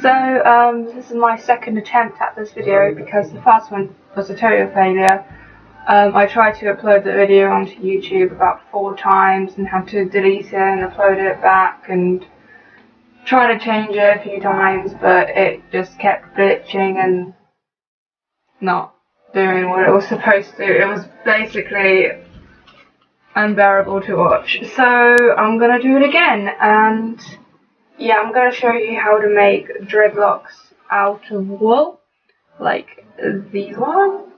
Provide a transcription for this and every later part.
So this is my second attempt at this video because the first one was a total failure. I tried to upload the video onto YouTube about 4 times and had to delete it and upload it back and try to change it a few times, but it just kept glitching and not doing what it was supposed to. It was basically unbearable to watch. So I'm gonna do it again, and yeah, I'm gonna show you how to make dreadlocks out of wool, like these ones.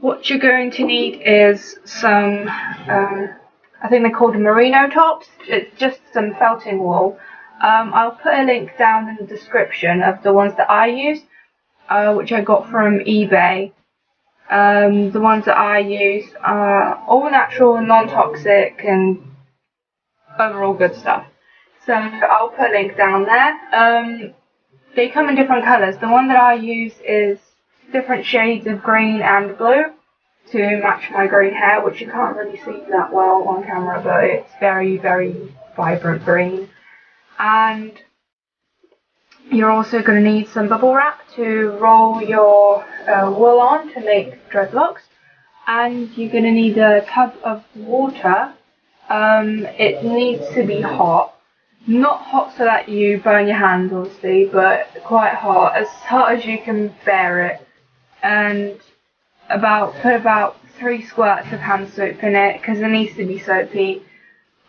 What you're going to need is some, I think they're called merino tops. It's just some felting wool. I'll put a link down in the description of the ones that I use, which I got from eBay. The ones that I use are all natural and non-toxic and overall good stuff. So I'll put a link down there. They come in different colours. The one that I use is different shades of green and blue to match my green hair, which you can't really see that well on camera, but it's very, very vibrant green. And you're also going to need some bubble wrap to roll your wool on to make dreadlocks. And you're going to need a tub of water. It needs to be hot. Not hot so that you burn your hands, obviously, but quite hot as you can bear it. And put about 3 squirts of hand soap in it, because it needs to be soapy.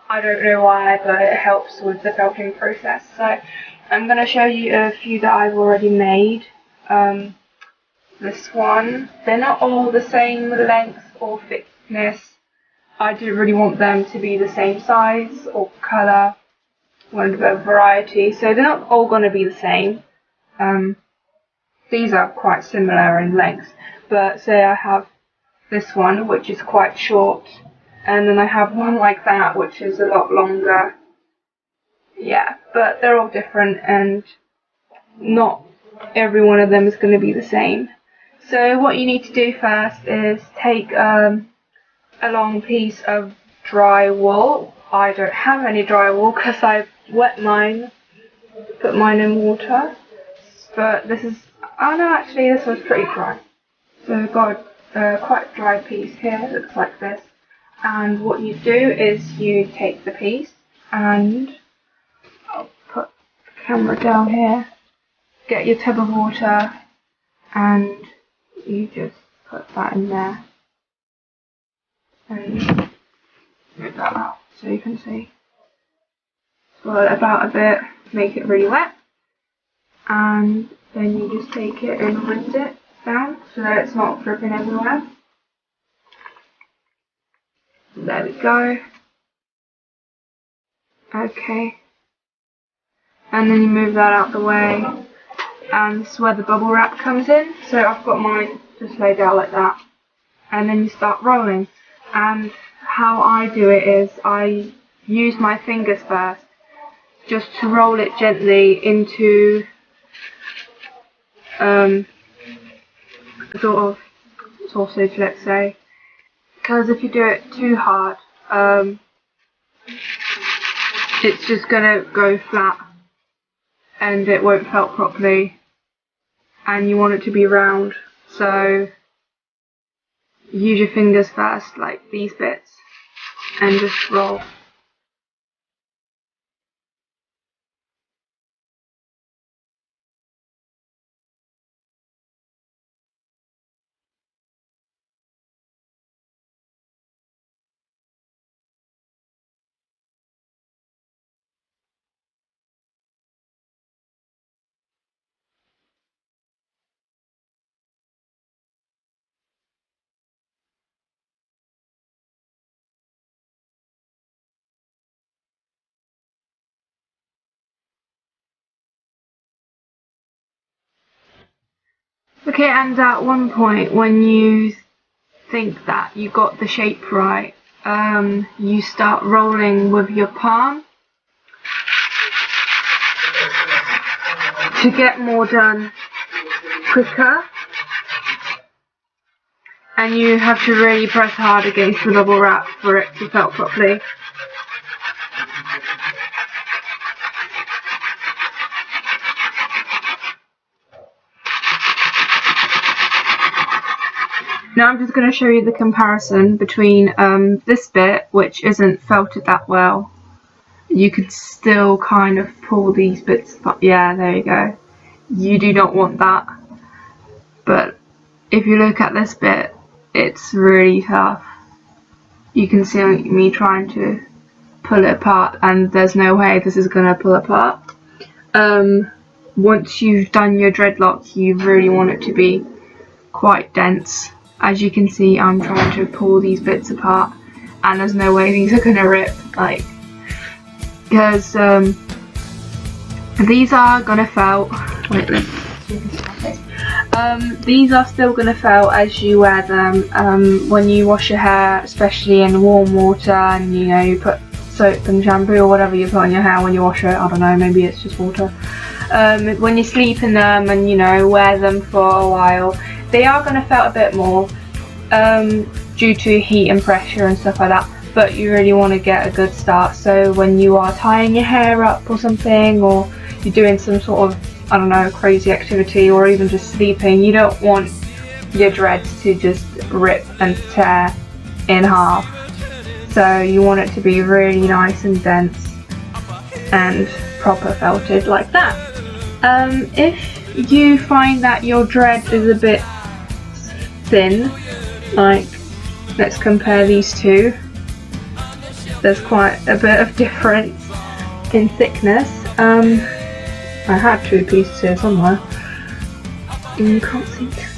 I don't know why, but it helps with the felting process. So I'm going to show you a few that I've already made. This one, they're not all the same length or thickness. I didn't really want them to be the same size or colour. Wanted a bit of variety, so they're not all going to be the same. These are quite similar in length, but say I have this one which is quite short, and then I have one like that which is a lot longer. Yeah, but they're all different and not every one of them is going to be the same. So what you need to do first is take a long piece of dry wool. I don't have any dry wool because I've wet mine, put mine in water, but this is, oh no, actually this one's pretty dry. So I've got quite a dry piece here that looks like this, and what you do is you take the piece, and I'll put the camera down here, get your tub of water, and you just put that in there, and move that out so you can see. Swirl it about a bit, make it really wet, and then you just take it and rinse it down so that it's not dripping everywhere. There we go. Okay. And then you move that out the way, and this is where the bubble wrap comes in. So I've got mine just laid out like that. And then you start rolling. And how I do it is I use my fingers first, just to roll it gently into sort of sausage, let's say, because if you do it too hard, it's just gonna go flat and it won't felt properly, and you want it to be round, so use your fingers first, like these bits, and just roll. Okay, and at one point when you think that you got the shape right, you start rolling with your palm to get more done quicker, and you have to really press hard against the bubble wrap for it to felt properly. Now I'm just going to show you the comparison between this bit, which isn't felted that well. You could still kind of pull these bits, but yeah, there you go. You do not want that. But if you look at this bit, it's really tough. You can see me trying to pull it apart, and there's no way this is going to pull apart. Once you've done your dreadlock, you really want it to be quite dense. As you can see, I'm trying to pull these bits apart, and there's no way these are going to rip, like, because these are going to felt. Wait, let's see if this happens. These are still going to felt as you wear them. When you wash your hair, especially in warm water, and you know, you put soap and shampoo or whatever you put on your hair when you wash it, I don't know, maybe it's just water. When you sleep in them and, you know, wear them for a while, they are going to felt a bit more due to heat and pressure and stuff like that, but you really want to get a good start. So when you are tying your hair up or something, or you're doing some sort of, I don't know, crazy activity, or even just sleeping, you don't want your dreads to just rip and tear in half. So you want it to be really nice and dense and proper felted like that. If you find that your dread is a bit thin, like, let's compare these two, there's quite a bit of difference in thickness. I had 2 pieces here somewhere. You can't see that.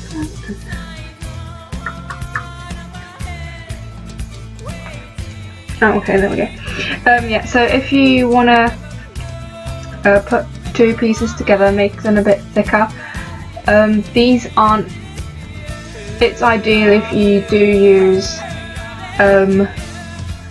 Oh, okay, there we go. Yeah, so if you want to put 2 pieces together, make them a bit thicker. These aren't, it's ideal if you do use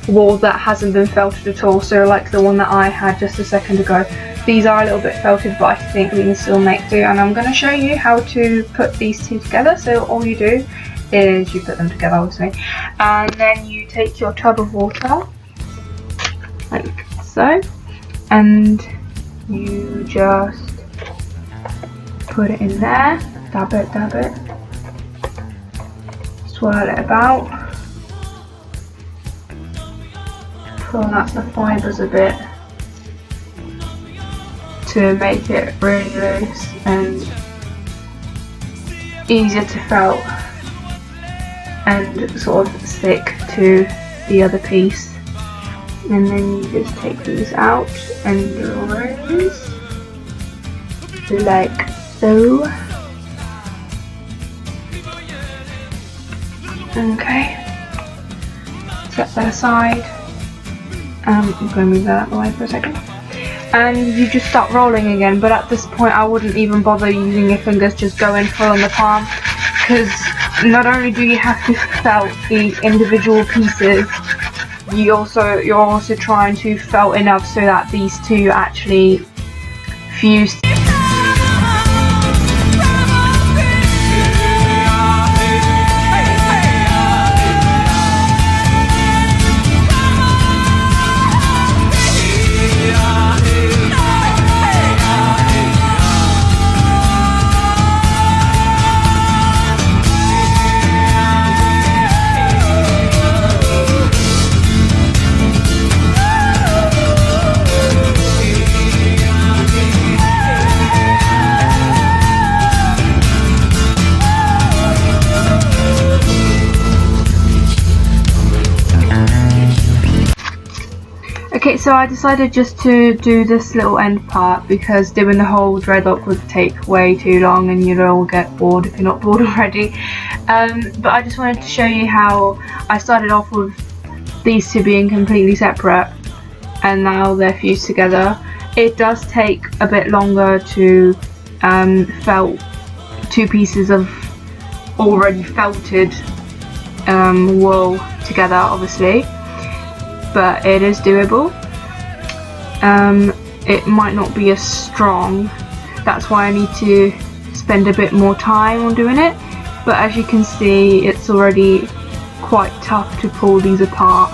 wool that hasn't been felted at all, so like the one that I had just a second ago. These are a little bit felted, but I think we can still make do, and I'm going to show you how to put these 2 together. So all you do is you put them together, obviously, and then you take your tub of water like so, and you just put it in there, dab it, swirl it about, pull out the fibres a bit to make it really loose and easier to felt and sort of stick to the other piece. And then you just take these out and raise like so. Okay, set that aside. I'm going to move that out of the way for a second. And you just start rolling again, but at this point I wouldn't even bother using your fingers, just go in full on the palm, because not only do you have to felt the individual pieces, you're also trying to felt enough so that these 2 actually fuse. Okay, so I decided just to do this little end part because doing the whole dreadlock would take way too long and you'd all get bored if you're not bored already. But I just wanted to show you how I started off with these 2 being completely separate and now they're fused together. It does take a bit longer to felt 2 pieces of already felted wool together, obviously, but it is doable. It might not be as strong, that's why I need to spend a bit more time on doing it, but as you can see it's already quite tough to pull these apart,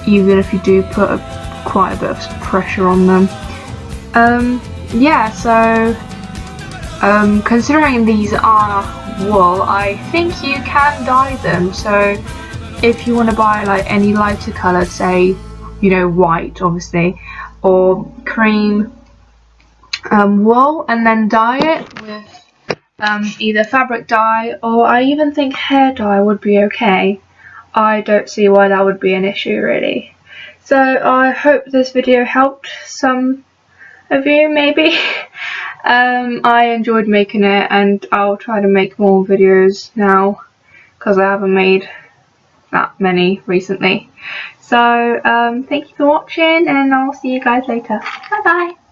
even if you do put quite a bit of pressure on them. Yeah, so Considering these are wool, I think you can dye them. So if you want to buy like any lighter colour, say, you know, white obviously, or cream wool, and then dye it with either fabric dye, or I even think hair dye would be okay. I don't see why that would be an issue really. So I hope this video helped some of you maybe. I enjoyed making it, and I'll try to make more videos now because I haven't made that many recently. So thank you for watching, and I'll see you guys later. Bye bye.